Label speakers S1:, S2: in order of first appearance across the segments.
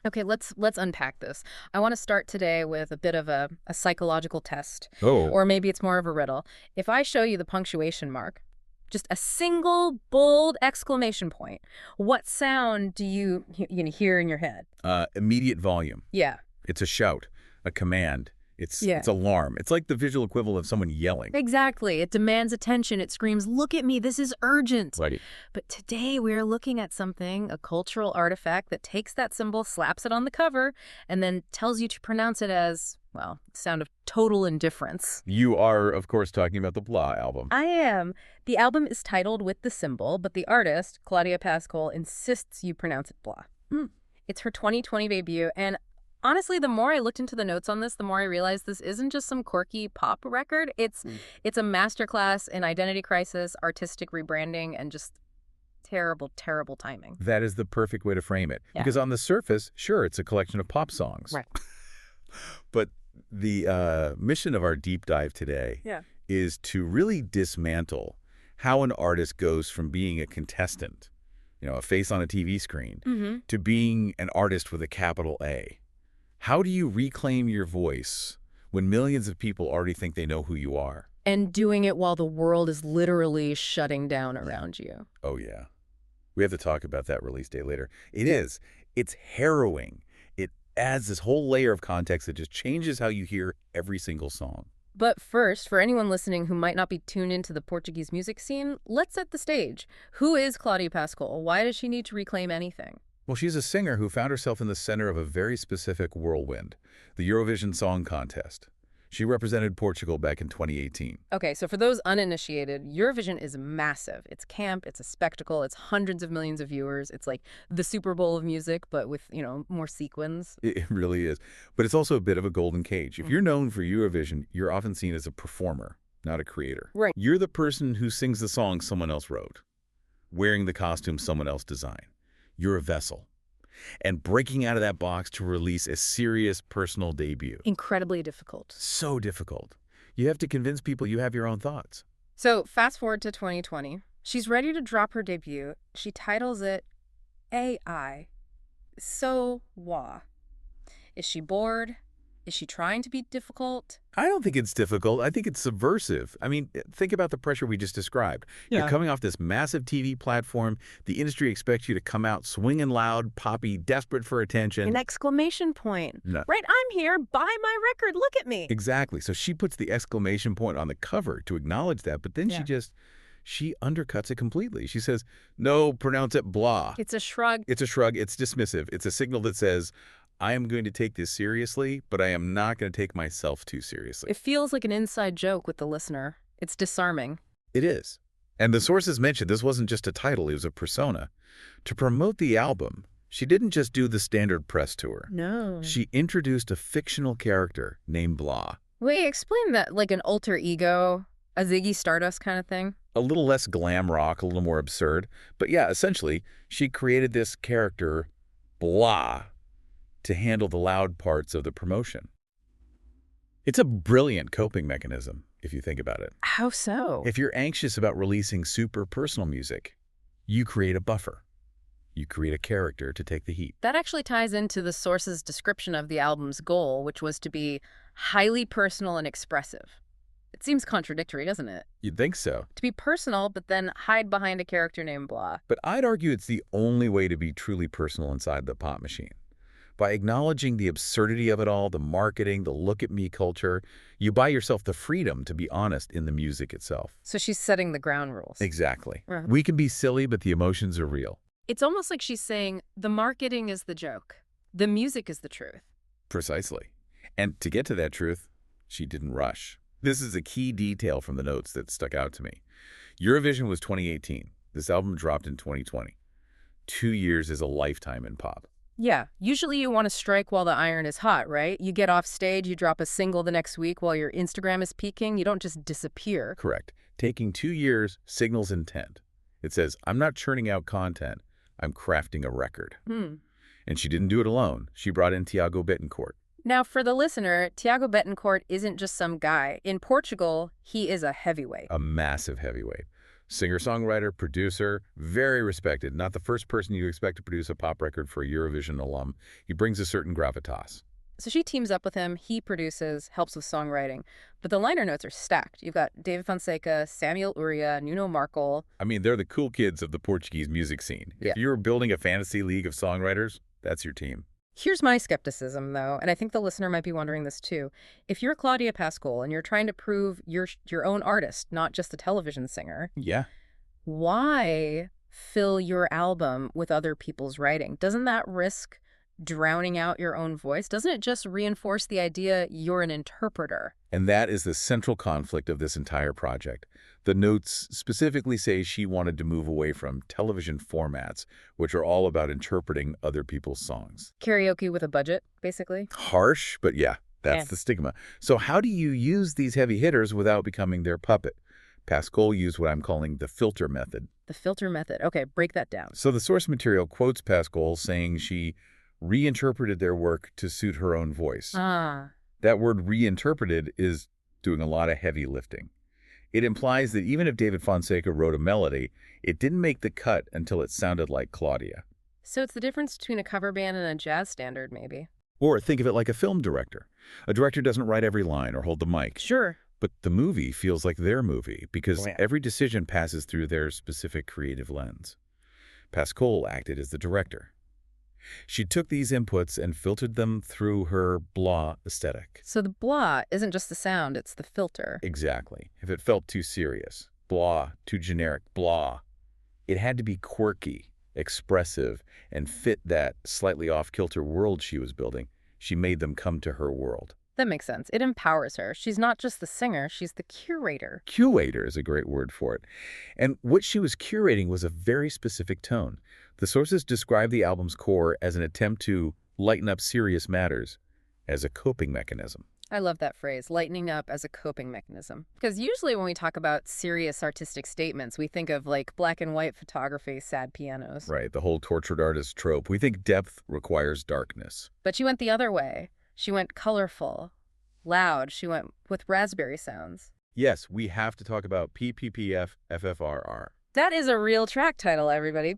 S1: Okay, let's unpack this. I want to start today with a bit of a psychological test,
S2: Oh,
S1: or maybe it's more of a riddle. If I show you the punctuation mark, just a single bold exclamation point, what sound do you hear in your head?
S2: immediate volume.
S1: Yeah.
S2: It's a shout, a command. It's
S1: Yeah.
S2: alarm. It's like the visual equivalent of someone yelling.
S1: Exactly. It demands attention. It screams, "Look at me, this is urgent."
S2: Right.
S1: But today we are looking at something, a cultural artifact that takes that symbol, slaps it on the cover, and then tells you to pronounce it as, well, sound of total indifference.
S2: You are, of course, talking about the Blah album.
S1: I am. The album is titled with the symbol, but the artist, Cláudia Pascoal, insists you pronounce it blah. It's her 2020 debut, and honestly, the more I looked into the notes on this, the more I realized this isn't just some quirky pop record. It's a masterclass in identity crisis, artistic rebranding, and just terrible, terrible timing.
S2: That is the perfect way to frame it.
S1: Yeah.
S2: Because on the surface, sure, it's a collection of pop songs.
S1: Right.
S2: But the mission of our deep dive today
S1: Yeah.
S2: is to really dismantle how an artist goes from being a contestant, a face on a TV screen, to being an artist with a capital A. How do you reclaim your voice when millions of people already think they know who you are?
S1: And doing it while the world is literally shutting down around you.
S2: Oh, yeah. We have to talk about that release day later. It is. It's harrowing. It adds this whole layer of context that just changes how you hear every single song.
S1: But first, for anyone listening who might not be tuned into the Portuguese music scene, let's set the stage. Who is Cláudia Pascoal? Why does she need to reclaim anything?
S2: Well, she's a singer who found herself in the center of a very specific whirlwind, the Eurovision Song Contest. She represented Portugal back in 2018.
S1: Okay, so for those uninitiated, Eurovision is massive. It's camp, it's a spectacle, it's hundreds of millions of viewers. It's like the Super Bowl of music, but with, more sequins.
S2: It really is. But it's also a bit of a golden cage. If you're known for Eurovision, you're often seen as a performer, not a creator.
S1: Right.
S2: You're the person who sings the song someone else wrote, wearing the costume someone else designed. You're a vessel. And breaking out of that box to release a serious personal debut.
S1: Incredibly difficult.
S2: So difficult. You have to convince people you have your own thoughts.
S1: So fast forward to 2020. She's ready to drop her debut. She titles it AI. So wah. Is she bored? Is she trying to be difficult?
S2: I don't think it's difficult. I think it's subversive. I mean, think about the pressure we just described.
S1: Yeah.
S2: You're coming off this massive TV platform. The industry expects you to come out swinging loud, poppy, desperate for attention.
S1: An exclamation point.
S2: No.
S1: Right, I'm here. Buy my record. Look at me.
S2: Exactly. So she puts the exclamation point on the cover to acknowledge that, but then
S1: Yeah.
S2: she undercuts it completely. She says, no, pronounce it blah.
S1: It's a shrug.
S2: It's a shrug. It's dismissive. It's a signal that says, I am going to take this seriously, but I am not going to take myself too seriously.
S1: It feels like an inside joke with the listener. It's disarming.
S2: It is. And the sources mentioned this wasn't just a title, it was a persona. To promote the album, she didn't just do the standard press tour.
S1: No.
S2: She introduced a fictional character named Blah.
S1: Wait, explain that, like an alter ego, a Ziggy Stardust kind of thing?
S2: A little less glam rock, a little more absurd. But yeah, essentially, she created this character, Blah, to handle the loud parts of the promotion. It's a brilliant coping mechanism, if you think about it.
S1: How so?
S2: If you're anxious about releasing super personal music, you create a buffer. You create a character to take the heat.
S1: That actually ties into the source's description of the album's goal, which was to be highly personal and expressive. It seems contradictory, doesn't it?
S2: You'd think so.
S1: To be personal, but then hide behind a character named Blah.
S2: But I'd argue it's the only way to be truly personal inside the pop machine. By acknowledging the absurdity of it all, the marketing, the look-at-me culture, you buy yourself the freedom to be honest in the music itself.
S1: So she's setting the ground rules.
S2: Exactly.
S1: Right.
S2: We can be silly, but the emotions are real.
S1: It's almost like she's saying, the marketing is the joke. The music is the truth.
S2: Precisely. And to get to that truth, she didn't rush. This is a key detail from the notes that stuck out to me. Eurovision was 2018. This album dropped in 2020. 2 years is a lifetime in pop.
S1: Yeah, usually you want to strike while the iron is hot, right? You get off stage, you drop a single the next week while your Instagram is peaking. You don't just disappear.
S2: Correct. Taking 2 years signals intent. It says, I'm not churning out content. I'm crafting a record. And she didn't do it alone. She brought in Tiago Bettencourt.
S1: Now, for the listener, Tiago Bettencourt isn't just some guy. In Portugal, he is a heavyweight.
S2: A massive heavyweight. Singer-songwriter, producer, very respected. Not the first person you expect to produce a pop record for a Eurovision alum. He brings a certain gravitas.
S1: So she teams up with him, he produces, helps with songwriting. But the liner notes are stacked. You've got David Fonseca, Samuel Uria, Nuno Markle.
S2: I mean, they're the cool kids of the Portuguese music scene.
S1: Yeah.
S2: If you're building a fantasy league of songwriters, that's your team.
S1: Here's my skepticism, though, and I think the listener might be wondering this too. If you're Cláudia Pascoal and you're trying to prove you're your own artist, not just a television singer,
S2: Yeah.
S1: why fill your album with other people's writing? Doesn't that risk drowning out your own voice? Doesn't it just reinforce the idea you're an interpreter?
S2: And that is the central conflict of this entire project. The notes specifically say she wanted to move away from television formats, which are all about interpreting other people's songs.
S1: Karaoke with a budget, basically?
S2: Harsh, but yeah, that's the stigma. So how do you use these heavy hitters without becoming their puppet? Pascoal used what I'm calling the filter method.
S1: The filter method. Okay, break that down.
S2: So the source material quotes Pascoal saying she reinterpreted their work to suit her own voice.
S1: Ah.
S2: That word reinterpreted is doing a lot of heavy lifting. It implies that even if David Fonseca wrote a melody, it didn't make the cut until it sounded like Cláudia.
S1: So it's the difference between a cover band and a jazz standard, maybe.
S2: Or think of it like a film director. A director doesn't write every line or hold the mic.
S1: Sure.
S2: But the movie feels like their movie because
S1: Oh, yeah.
S2: every decision passes through their specific creative lens. Pascoal acted as the director. She took these inputs and filtered them through her blah aesthetic.
S1: So the blah isn't just the sound, it's the filter.
S2: Exactly. If it felt too serious, blah, too generic, blah, it had to be quirky, expressive, and fit that slightly off-kilter world she was building. She made them come to her world.
S1: That makes sense. It empowers her. She's not just the singer, she's the curator.
S2: Curator is a great word for it. And what she was curating was a very specific tone. The sources describe the album's core as an attempt to lighten up serious matters as a coping mechanism.
S1: I love that phrase, lightening up as a coping mechanism. Because usually when we talk about serious artistic statements, we think of like black and white photography, sad pianos.
S2: Right, the whole tortured artist trope. We think depth requires darkness.
S1: But she went the other way. She went colorful, loud. She went with raspberry sounds.
S2: Yes, we have to talk about PPPF FFRR.
S1: That is a real track title, everybody.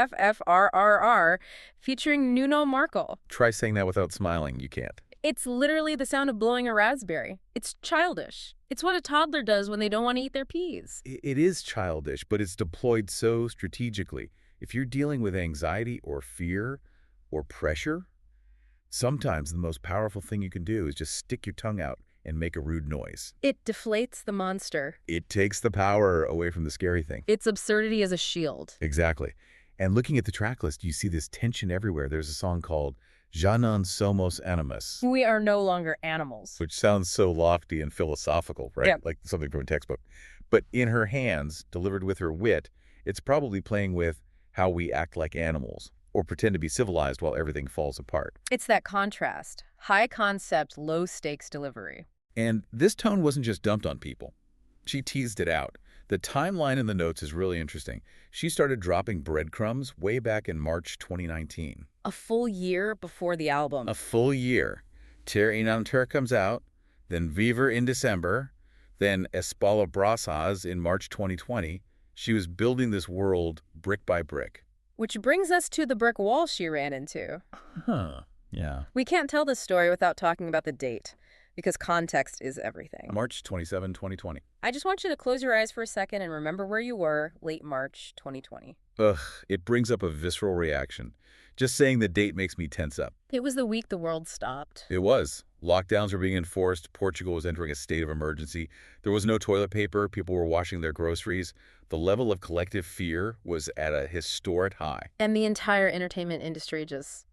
S1: PPPFFFRRR, featuring Nuno Markle.
S2: Try saying that without smiling. You can't.
S1: It's literally the sound of blowing a raspberry. It's childish. It's what a toddler does when they don't want to eat their peas.
S2: It is childish, but it's deployed so strategically. If you're dealing with anxiety or fear or pressure, sometimes the most powerful thing you can do is just stick your tongue out and make a rude noise.
S1: It deflates the monster.
S2: It takes the power away from the scary thing.
S1: Its absurdity as a shield.
S2: Exactly. And looking at the track list, you see this tension everywhere. There's a song called Já não somos animais,
S1: We are no longer animals.
S2: which sounds so lofty and philosophical, right?
S1: Yeah.
S2: Like something from a textbook. But in her hands, delivered with her wit, it's probably playing with how we act like animals or pretend to be civilized while everything falls apart.
S1: It's that contrast. High concept, low stakes delivery.
S2: And this tone wasn't just dumped on people. She teased it out. The timeline in the notes is really interesting. She started dropping breadcrumbs way back in March 2019.
S1: A full year before the album.
S2: A full year. Ter Inanter comes out, then Viver in December, then Espala Brasas in March 2020. She was building this world brick by brick.
S1: Which brings us to the brick wall she ran into.
S2: Huh. Yeah.
S1: We can't tell this story without talking about the date, because context is everything.
S2: March 27, 2020.
S1: I just want you to close your eyes for a second and remember where you were late March 2020.
S2: Ugh, it brings up a visceral reaction. Just saying the date makes me tense up.
S1: It was the week the world stopped.
S2: It was. Lockdowns were being enforced. Portugal was entering a state of emergency. There was no toilet paper. People were washing their groceries. The level of collective fear was at a historic high.
S1: And the entire entertainment industry just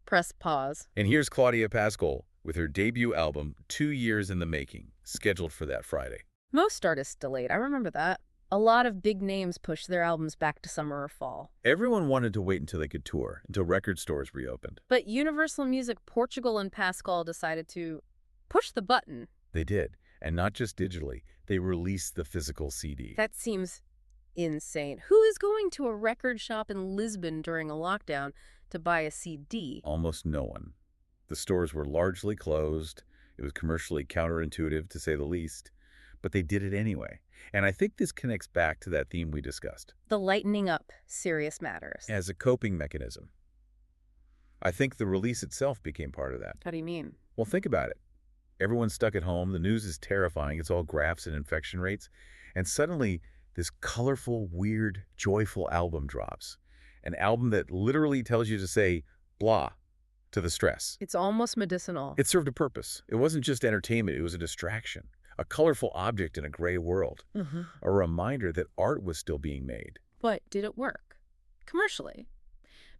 S1: pressed pause.
S2: And here's Cláudia Pascoal with her debut album, 2 years in the making, scheduled for that Friday.
S1: Most artists delayed. I remember that. A lot of big names pushed their albums back to summer or fall.
S2: Everyone wanted to wait until they could tour, until record stores reopened.
S1: But Universal Music Portugal and Pascoal decided to push the button.
S2: They did. And not just digitally. They released the physical CD.
S1: That seems insane. Who is going to a record shop in Lisbon during a lockdown to buy a CD?
S2: Almost no one. The stores were largely closed. It was commercially counterintuitive, to say the least. but they did it anyway. And I think this connects back to that theme we discussed.
S1: The lightening up serious matters.
S2: As a coping mechanism. I think the release itself became part of that.
S1: How do you mean?
S2: Well, think about it. Everyone's stuck at home. The news is terrifying. It's all graphs and infection rates. And suddenly, this colorful, weird, joyful album drops. An album that literally tells you to say, blah, to the stress.
S1: It's almost medicinal.
S2: It served a purpose. It wasn't just entertainment. It was a distraction. A colorful object in a gray world. A reminder that art was still being made.
S1: But did it work? Commercially?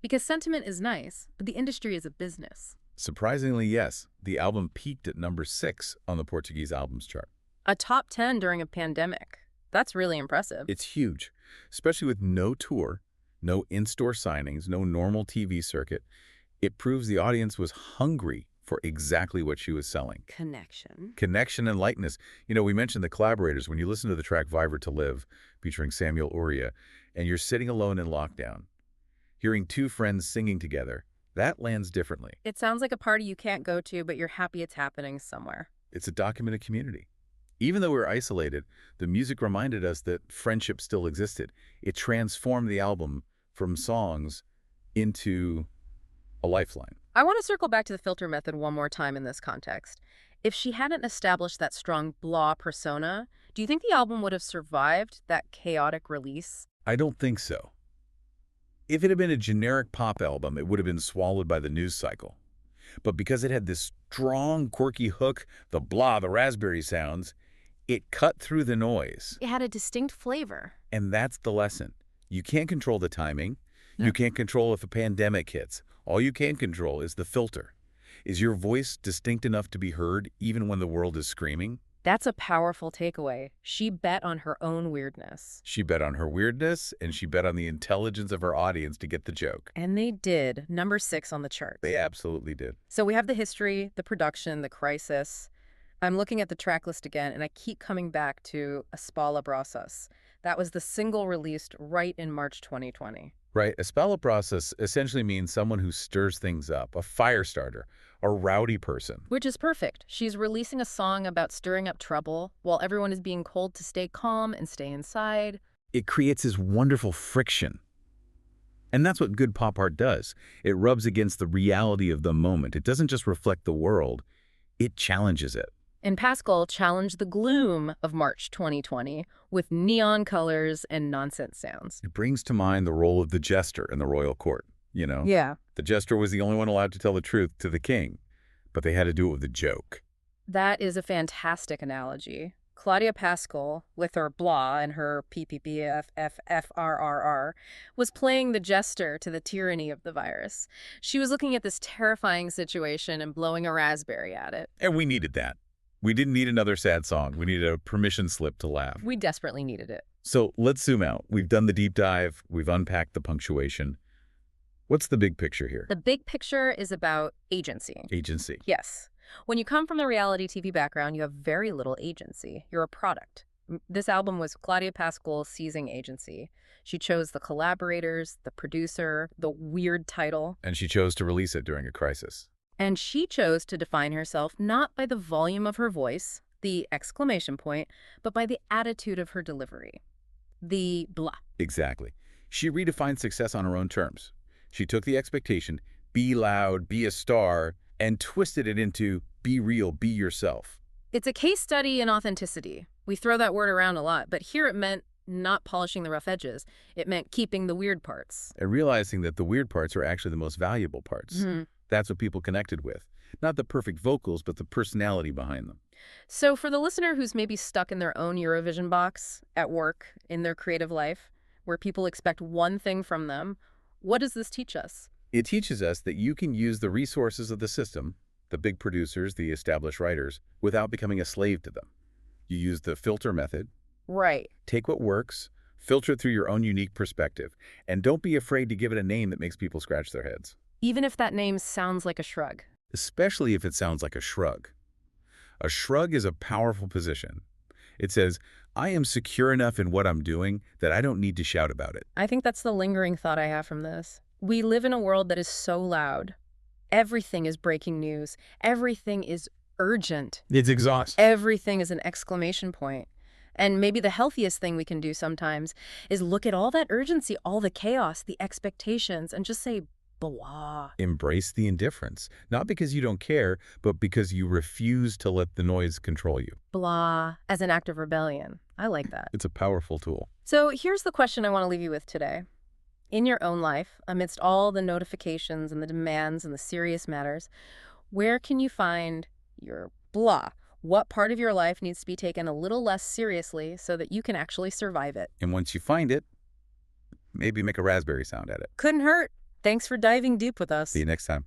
S1: Because sentiment is nice, but the industry is a business.
S2: Surprisingly, yes. The album peaked at number 6 on the Portuguese albums chart.
S1: A top 10 during a pandemic. That's really impressive.
S2: It's huge, especially with no tour, no in-store signings, no normal TV circuit. It proves the audience was hungry for exactly what she was selling.
S1: Connection.
S2: Connection and lightness. You know, we mentioned the collaborators. When you listen to the track Vibrant to Live, featuring Samuel Uria, and you're sitting alone in lockdown, hearing two friends singing together, that lands differently.
S1: It sounds like a party you can't go to, but you're happy it's happening somewhere.
S2: It's a documented community. Even though we were isolated, the music reminded us that friendship still existed. It transformed the album from songs into a lifeline.
S1: I want to circle back to the filter method one more time in this context. If she hadn't established that strong blah persona, do you think the album would have survived that chaotic release?
S2: I don't think so. If it had been a generic pop album, it would have been swallowed by the news cycle. But because it had this strong, quirky hook, the blah, the raspberry sounds, it cut through the noise.
S1: It had a distinct flavor.
S2: And that's the lesson. You can't control the timing. No. You can't control if a pandemic hits. All you can control is the filter. Is your voice distinct enough to be heard even when the world is screaming?
S1: That's a powerful takeaway. She bet on her own weirdness.
S2: She bet on her weirdness, and she bet on the intelligence of her audience to get the joke.
S1: And they did. Number 6 on the chart.
S2: They absolutely did.
S1: So we have the history, the production, the crisis. I'm looking at the track list again, and I keep coming back to Espala Brasas. That was the single released right in March 2020.
S2: Right. Espala Brasas essentially means someone who stirs things up, a fire starter, a rowdy person.
S1: Which is perfect. She's releasing a song about stirring up trouble while everyone is being told to stay calm and stay inside.
S2: It creates this wonderful friction. And that's what good pop art does. It rubs against the reality of the moment. It doesn't just reflect the world, it challenges it.
S1: And Pascoal challenged the gloom of March 2020 with neon colors and nonsense sounds.
S2: It brings to mind the role of the jester in the royal court, you know?
S1: Yeah.
S2: The jester was the only one allowed to tell the truth to the king, but they had to do it with a joke.
S1: That is a fantastic analogy. Cláudia Pascoal, with her blah and her PPPFFFRRR, was playing the jester to the tyranny of the virus. She was looking at this terrifying situation and blowing a raspberry at it.
S2: And we needed that. We didn't need another sad song. We needed a permission slip to laugh.
S1: We desperately needed it.
S2: So let's zoom out. We've done the deep dive. We've unpacked the punctuation. What's the big picture here?
S1: The big picture is about agency.
S2: Agency.
S1: Yes. When you come from the reality TV background, you have very little agency. You're a product. This album was Cláudia Pascoal seizing agency. She chose the collaborators, the producer, the weird title.
S2: And she chose to release it during a crisis.
S1: And she chose to define herself not by the volume of her voice, the exclamation point, but by the attitude of her delivery. The blah.
S2: Exactly. She redefined success on her own terms. She took the expectation, be loud, be a star, and twisted it into be real, be yourself.
S1: It's a case study in authenticity. We throw that word around a lot, but here it meant not polishing the rough edges. It meant keeping the weird parts.
S2: And realizing that the weird parts are actually the most valuable parts.
S1: Mm-hmm.
S2: That's what people connected with. Not the perfect vocals, but the personality behind them.
S1: So for the listener who's maybe stuck in their own Eurovision box, at work, in their creative life, where people expect one thing from them, what does this teach us?
S2: It teaches us that you can use the resources of the system, the big producers, the established writers, without becoming a slave to them. You use the filter method.
S1: Right.
S2: Take what works, filter it through your own unique perspective, and don't be afraid to give it a name that makes people scratch their heads.
S1: Even if that name sounds like a shrug.
S2: Especially if it sounds like a shrug. A shrug is a powerful position. It says, I am secure enough in what I'm doing that I don't need to shout about it.
S1: I think that's the lingering thought I have from this. We live in a world that is so loud. Everything is breaking news. Everything is urgent.
S2: It's exhausting.
S1: Everything is an exclamation point. And maybe the healthiest thing we can do sometimes is look at all that urgency, all the chaos, the expectations, and just say, blah.
S2: Embrace the indifference, not because you don't care, but because you refuse to let the noise control you.
S1: Blah, as an act of rebellion. I like that.
S2: It's a powerful tool.
S1: So here's the question I want to leave you with today. In your own life, amidst all the notifications and the demands and the serious matters, where can you find your blah? What part of your life needs to be taken a little less seriously so that you can actually survive it?
S2: And once you find it, maybe make a raspberry sound at it.
S1: Couldn't hurt. Thanks for diving deep with us.
S2: See you next time.